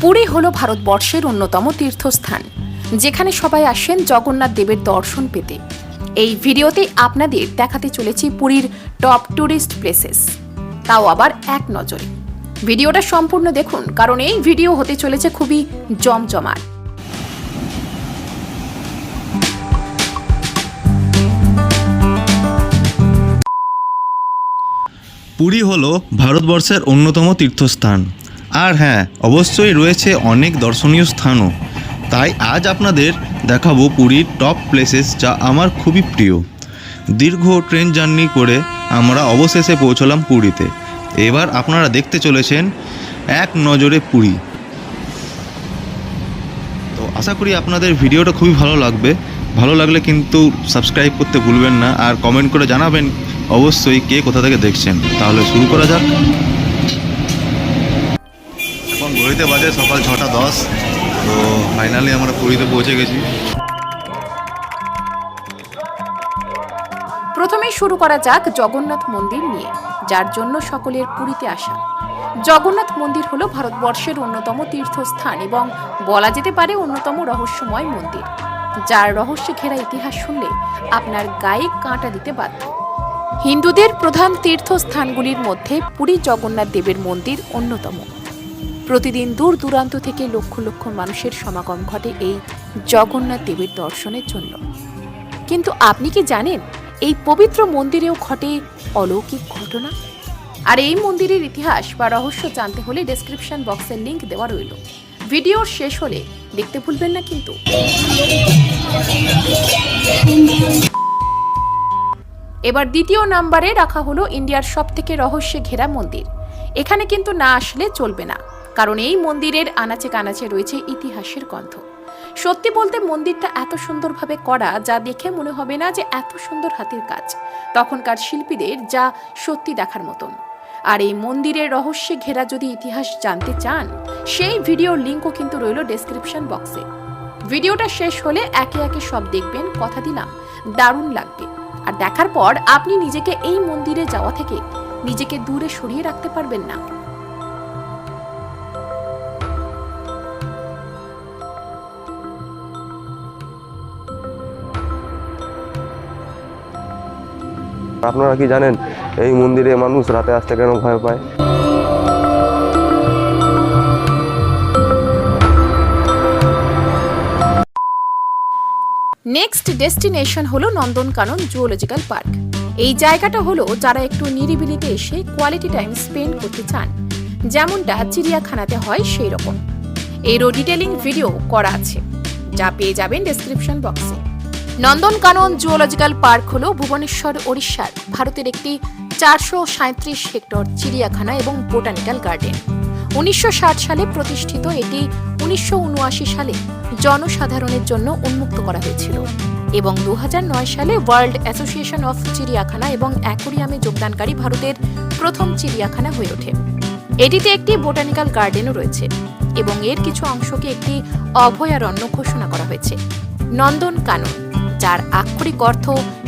পুরী হল ভারতবর্ষের অন্যতম তীর্থস্থান, যেখানে সবাই আসেন জগন্নাথ দেবের দর্শন পেতে। এই ভিডিওতে আপনাদের দেখাতে চলেছি পুরীর টপ ট্যুরিস্ট প্লেসেস, তাও আবার এক নজরে। ভিডিওটা সম্পূর্ণ দেখুন, কারণ এই ভিডিও হতে চলেছে খুবই জমজমাট। পুরী হলো ভারতবর্ষের অন্যতম তীর্থস্থান, আর হ্যাঁ, অবশ্যই রয়েছে অনেক দর্শনীয় স্থানও। তাই আজ আপনাদের দেখাবো পুরীর টপ প্লেসেস, যা আমার খুবই প্রিয়। দীর্ঘ ট্রেন জার্নি করে আমরা অবশেষে পৌঁছলাম পুরীতে। এবার আপনারা দেখতে চলেছেন এক নজরে পুরী। তো আশা করি আপনাদের ভিডিওটা খুবই ভালো লাগবে। ভালো লাগলে কিন্তু সাবস্ক্রাইব করতে ভুলবেন না, আর কমেন্ট করে জানাবেন অবশ্যই কে কোথা থেকে দেখছেন। তাহলে শুরু করা যাক। এখন ঘড়িতে বাজে সকাল 6:10। তো ফাইনালি আমরা পুরীতে পৌঁছে গেছি। প্রথমেই শুরু করা যাক জগন্নাথ মন্দির নিয়ে, যার জন্য সকলের পুরীতে আসা। জগন্নাথ মন্দির হলো ভারতবর্ষের অন্যতম তীর্থস্থান এবং বলা যেতে পারে অন্যতম রহস্যময় মন্দির, যার রহস্যে ঘেরা ইতিহাস শুনলে আপনার গায়ে কাঁটা দিতে বাধ্য। হিন্দুদের প্রধান তীর্থস্থানগুলির মধ্যে পুরী জগন্নাথ দেবের মন্দির অন্যতম। প্রতিদিন দূর দূরান্ত থেকে লক্ষ লক্ষ মানুষের সমাগম ঘটে এই জগন্নাথ দেবের দর্শনের জন্য। কিন্তু আপনি কি জানেন, এই পবিত্র মন্দিরেও ঘটে অলৌকিক ঘটনা? আর এই মন্দিরের ইতিহাস বা রহস্য জানতে হলে ডেসক্রিপশন বক্সের লিংক দেওয়া রইল। ভিডিওর শেষ হলে দেখতে ভুলবেন না কিন্তু। এবার দ্বিতীয় নম্বরে রাখা হলো ইন্ডিয়ার সবথেকে রহস্যে ঘেরা মন্দির। এখানে কিন্তু না আসলে চলবে না, কারণ এই মন্দিরের আনাচে কানাচে রয়েছে ইতিহাসের গন্ধ। সত্যি বলতে মন্দিরটা এত সুন্দরভাবে করা, যা দেখে মনে হবে না যে এত সুন্দর হাতের কাজ। তখনকার শিল্পীদের যা সত্যি দেখার মতন। আর এই মন্দিরের রহস্যে ঘেরা যদি ইতিহাস জানতে চান, সেই ভিডিওর লিঙ্কও কিন্তু রইল ডেসক্রিপশন বক্সে। ভিডিওটা শেষ হলে একে একে সব দেখবেন, কথা দিলাম দারুণ লাগবে। আর দেখার পর আপনি নিজেকে এই মন্দিরে যাওয়া থেকে নিজেকে দূরে সরিয়ে রাখতে পারবেন না। আপনারা কি জানেন এই মন্দিরে মানুষ রাতে আসতে কেন ভয় পায়? নেক্সট ডেস্টিনেশন হলো নন্দনকানন জুওলজিক্যাল পার্ক। এই জায়গাটা হলো যারা একটু নিরিবিলিতে এসে কোয়ালিটি টাইম স্পেন্ড করতে চান, যেমনটা চিড়িয়াখানাতে হয় সেই রকম। এরও ডিটেলিং ভিডিও করা আছে, যা পেয়ে যাবেন ডেসক্রিপশন বক্সে। নন্দনকানন জুওলজিক্যাল পার্ক হলো ভুবনেশ্বর, ওড়িশার ভারতের একটি 437 হেক্টর চিড়িয়াখানা এবং বোটানিক্যাল গার্ডেন। 1960 সালে প্রতিষ্ঠিত এটি 1979 সালে জনসাধারণের জন্য উন্মুক্ত করা হয়েছিল এবং 2009 সালে ওয়ার্ল্ড অ্যাসোসিয়েশন অফ চিড়িয়াখানা এবং অ্যাকোরিয়ামে যোগদানকারী ভারতের প্রথম চিড়িয়াখানা হয়ে ওঠে। এটিতে একটি বোটানিক্যাল গার্ডেনও রয়েছে এবং এর কিছু অংশকে একটি অভয়ারণ্য ঘোষণা করা হয়েছে। নন্দনকানন, যার আক্ষরিক অর্থ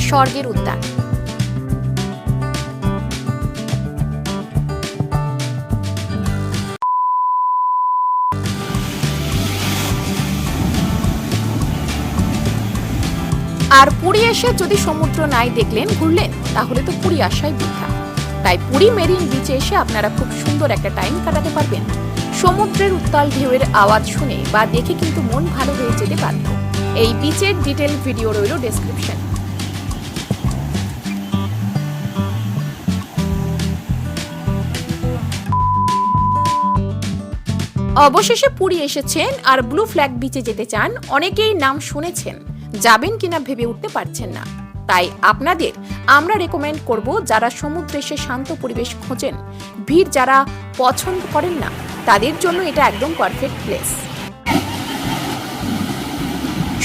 স্বর্গের উদ্যান। আর পুরী এসে যদি সমুদ্র নাই দেখলেন, ঘুরলেন, তাহলে তো পুরী আসাই বৃথা। তাই পুরী মেরিন বিচে এসে আপনারা খুব সুন্দর একটা টাইম কাটাতে পারবেন। সমুদ্রের উত্তাল ঢেউয়ের আওয়াজ শুনে বা দেখে কিন্তু মন ভালো হয়ে যেতে বাধ্য। এই বিচের ডিটেল ভিডিও রইল ডেসক্রিপশন। অবশেষে পুরী এসেছেন আর ব্লু ফ্ল্যাগ বিচে যেতে চান। অনেকেই নাম শুনেছেন, যাবেন কিনা ভেবে উঠতে পারছেন না। তাই আপনাদের আমরা রেকমেন্ড করব, যারা সমুদ্রে এসে শান্ত পরিবেশ খোঁজেন, ভিড় যারা পছন্দ করেন না, তাদের জন্য এটা একদম পারফেক্ট প্লেস।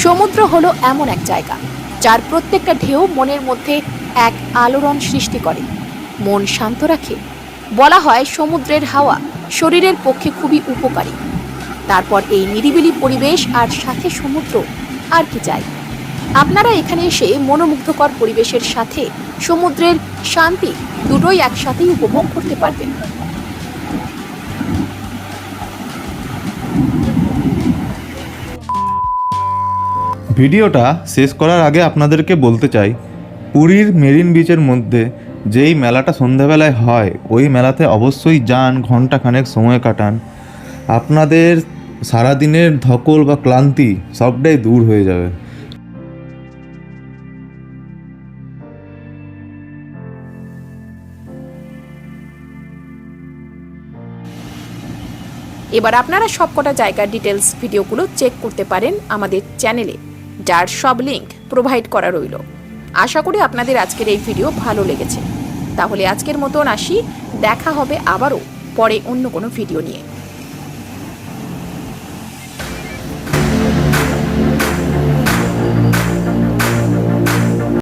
সমুদ্র হলো এমন এক জায়গা যার প্রত্যেকটা ঢেউ মনের মধ্যে এক আলোড়ন সৃষ্টি করে, মন শান্ত রাখে। বলা হয় সমুদ্রের হাওয়া শরীরের পক্ষে খুবই উপকারী। তারপর এই নিরিবিলি পরিবেশ আর সাথে সমুদ্র, আর কি চাই? আপনারা এখানে এসে মনোমুগ্ধকর পরিবেশের সাথে সমুদ্রের শান্তি দুটোই একসাথেই উপভোগ করতে পারবেন। ভিডিওটা শেষ করার আগে আপনাদেরকে বলতে চাই, পুরীর মেরিন বিচের মধ্যে যেই মেলাটা সন্ধ্যাবেলায় হয় ওই মেলাতে অবশ্যই যান, ঘন্টাখানেক সময় কাটান। আপনাদের সারাদিনের ধকল বা ক্লান্তি সবটাই দূর হয়ে যাবে। এবার আপনারা সবকটা জায়গার ডিটেলস ভিডিওগুলো চেক করতে পারেন আমাদের চ্যানেলে, যার সব লিংক প্রোভাইড করা রইল। আশা করি আপনাদের আজকের এই ভিডিও ভালো লেগেছে। তাহলে আজকের মতন আসি, দেখা হবে আবারও পরে অন্য কোনো ভিডিও নিয়ে।